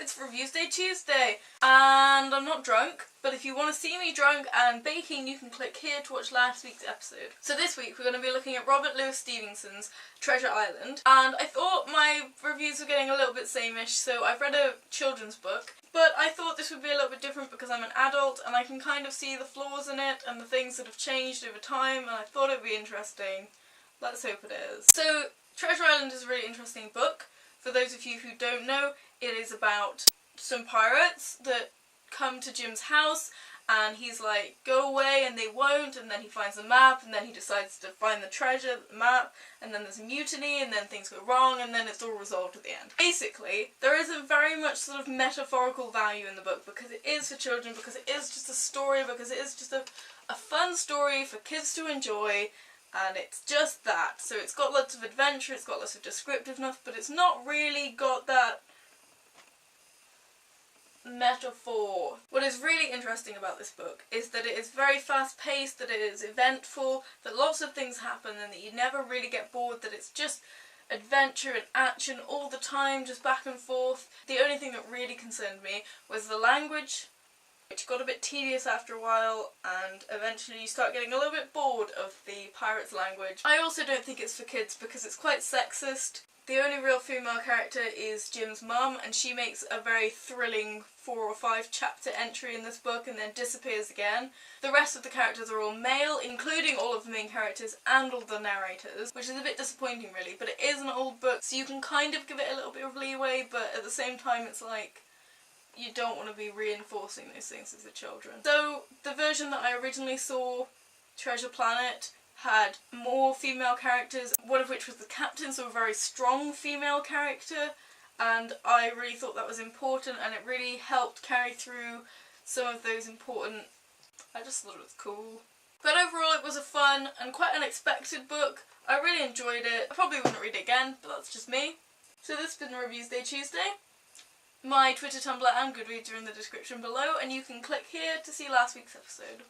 it's Reviews Day Tuesday, and I'm not drunk, but if you want to see me drunk and baking, you can click here to watch last week's episode. So this week we're going to be looking at Robert Louis Stevenson's Treasure Island, and I thought my reviews were getting a little bit sameish, so I've read a children's book, but I thought this would be a little bit different because I'm an adult and I can kind of see the flaws in it and the things that have changed over time, and I thought it would be interesting. Let's hope it is. So, Treasure Island is a really interesting book. For those of you who don't know, it is about some pirates that come to Jim's house and he's like, go away, and they won't, and then he finds the map, and then he decides to find the treasure, the map, and then there's a mutiny, and then things go wrong, and then it's all resolved at the end. Basically, there isn't very much sort of metaphorical value in the book because it is for children, because it is just a story, because it is just a fun story for kids to enjoy. And it's just that. So it's got lots of adventure, it's got lots of descriptiveness, but it's not really got that metaphor. What is really interesting about this book is that it is very fast paced, that it is eventful, that lots of things happen and that you never really get bored, that it's just adventure and action all the time, just back and forth. The only thing that really concerned me was the language, which got a bit tedious after a while, and eventually you start getting a little bit bored of the pirates' language. I also don't think it's for kids because it's quite sexist. The only real female character is Jim's mum, and she makes a very thrilling 4 or 5 chapter entry in this book and then disappears again. The rest of the characters are all male, including all of the main characters and all the narrators, which is a bit disappointing really, but it is an old book, so you can kind of give it a little bit of leeway, but at the same time it's like, you don't want to be reinforcing those things as the children. So the version that I originally saw, Treasure Planet, had more female characters, one of which was the captain, so a very strong female character, and I really thought that was important, and it really helped carry through some of those important... I just thought it was cool. But overall it was a fun and quite unexpected book. I really enjoyed it. I probably wouldn't read it again, but that's just me. So this has been Reviews Day Tuesday. My Twitter, Tumblr and Goodreads are in the description below, and you can click here to see last week's episode.